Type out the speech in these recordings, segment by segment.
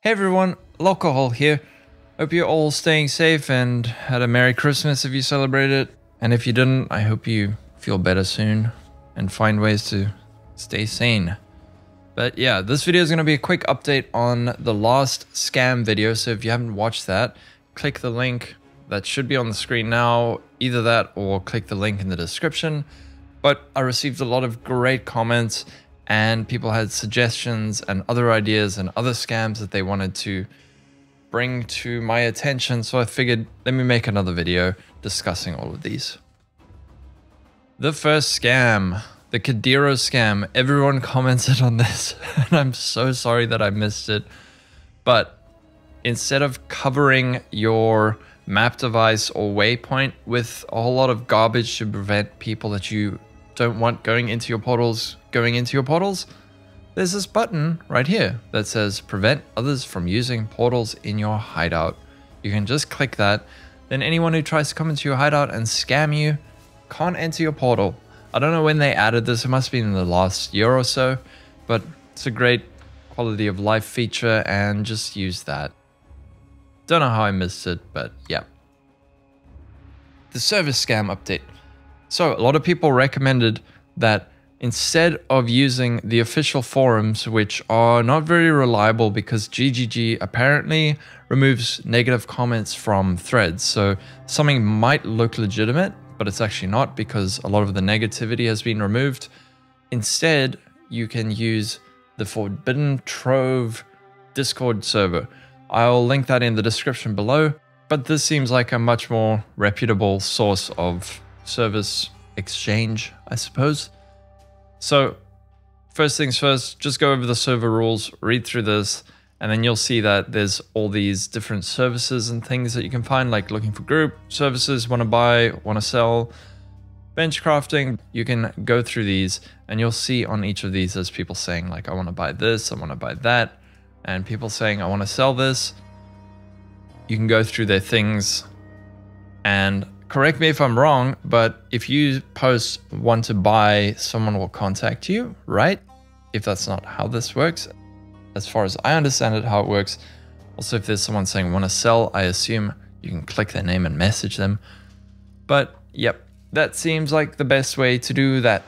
Hey everyone, Lolcohol here. Hope you're all staying safe and had a Merry Christmas if you celebrated. And if you didn't, I hope you feel better soon and find ways to stay sane. But yeah, this video is going to be a quick update on the last scam video. So if you haven't watched that, click the link that should be on the screen now. Either that or click the link in the description. But I received a lot of great comments and people had suggestions and other ideas and other scams that they wanted to bring to my attention. So I figured, let me make another video discussing all of these. The first scam, the Cadiro scam. Everyone commented on this and I'm so sorry that I missed it. But instead of covering your map device or waypoint with a whole lot of garbage to prevent people that you don't want going into your portals, there's this button right here that says prevent others from using portals in your hideout. You can just click that. Then anyone who tries to come into your hideout and scam you can't enter your portal. I don't know when they added this. It must be in the last year or so, but it's a great quality of life feature and just use that. Don't know how I missed it, but yeah. The service scam update. So a lot of people recommended that instead of using the official forums, which are not very reliable because GGG apparently removes negative comments from threads. So something might look legitimate, but it's actually not because a lot of the negativity has been removed. Instead, you can use the Forbidden Trove Discord server. I'll link that in the description below, but this seems like a much more reputable source of service exchange, I suppose. So first things first, just go over the server rules, read through this, and then you'll see that there's all these different services and things that you can find, like looking for group services, want to buy, want to sell, bench crafting. You can go through these and you'll see on each of these there's people saying like, I want to buy this, I want to buy that, and people saying, I want to sell this. You can go through their things and correct me if I'm wrong, but if you post want to buy, someone will contact you, right? If that's not how this works, as far as I understand it, how it works. Also, if there's someone saying want to sell, I assume you can click their name and message them. But yep, that seems like the best way to do that.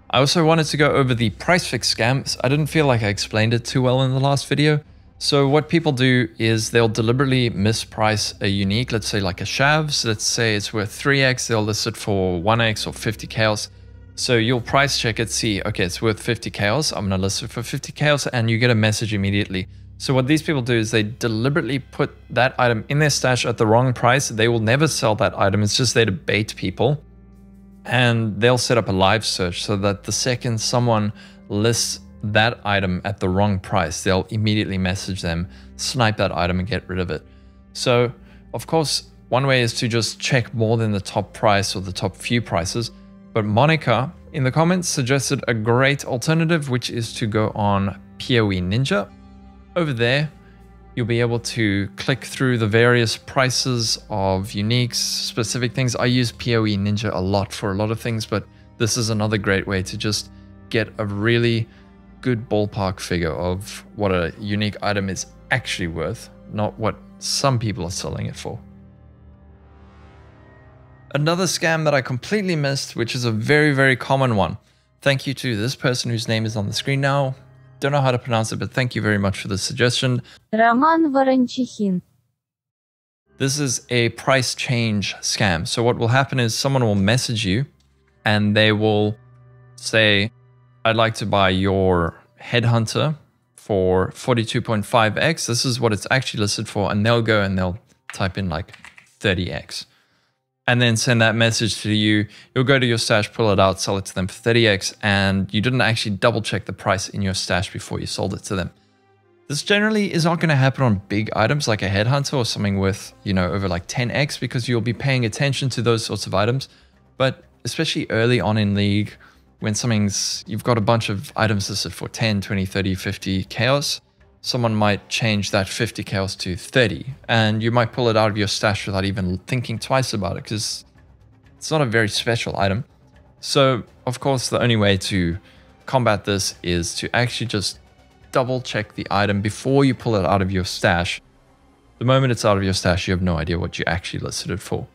I also wanted to go over the Pricefix scams. I didn't feel like I explained it too well in the last video. So what people do is they'll deliberately misprice a unique, let's say like a Shavs, let's say it's worth 3x, they'll list it for 1x or 50 chaos. So you'll price check it, see, okay, it's worth 50 chaos, I'm gonna list it for 50 chaos, and you get a message immediately. So what these people do is they deliberately put that item in their stash at the wrong price. They will never sell that item, it's just there to bait people. And they'll set up a live search so that the second someone lists that item at the wrong price, they'll immediately message them, snipe that item and get rid of it. So of course, one way is to just check more than the top price or the top few prices. But Monica in the comments suggested a great alternative, which is to go on PoE Ninja. Over there, you'll be able to click through the various prices of uniques, specific things. I use PoE Ninja a lot for a lot of things, but this is another great way to just get a really good ballpark figure of what a unique item is actually worth, not what some people are selling it for. Another scam that I completely missed, which is a very, very common one. Thank you to this person whose name is on the screen now. Don't know how to pronounce it, but thank you very much for the suggestion. Roman Voronchikhin. This is a price change scam. So what will happen is someone will message you and they will say, I'd like to buy your Headhunter for 42.5x. This is what it's actually listed for. And they'll go and they'll type in like 30x. And then send that message to you. You'll go to your stash, pull it out, sell it to them for 30x. And you didn't actually double check the price in your stash before you sold it to them. This generally is not going to happen on big items like a Headhunter or something with, you know, over like 10x because you'll be paying attention to those sorts of items. But especially early on in League, when you've got a bunch of items listed for 10, 20, 30, 50 chaos, someone might change that 50 chaos to 30 and you might pull it out of your stash without even thinking twice about it because it's not a very special item. So of course, the only way to combat this is to actually just double check the item before you pull it out of your stash. The moment it's out of your stash, you have no idea what you actually listed it for.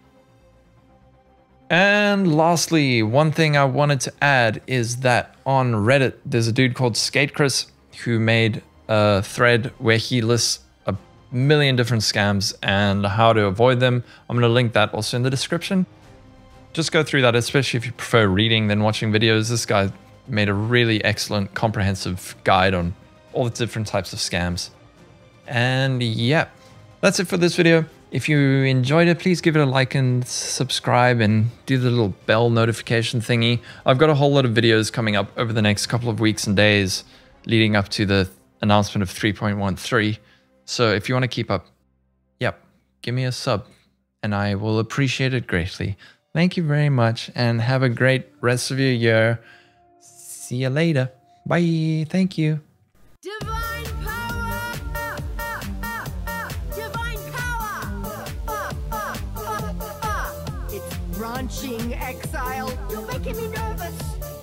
And lastly, one thing I wanted to add is that on Reddit, there's a dude called SkateChris who made a thread where he lists a million different scams and how to avoid them. I'm going to link that also in the description. Just go through that, especially if you prefer reading than watching videos. This guy made a really excellent, comprehensive guide on all the different types of scams. And yeah, that's it for this video. If you enjoyed it, please give it a like and subscribe and do the little bell notification thingy. I've got a whole lot of videos coming up over the next couple of weeks and days leading up to the announcement of 3.13. So if you want to keep up, yep, give me a sub and I will appreciate it greatly. Thank you very much and have a great rest of your year. See you later. Bye. Thank you. Divine power! Divine power! It's branching, Exile. You're making me nervous.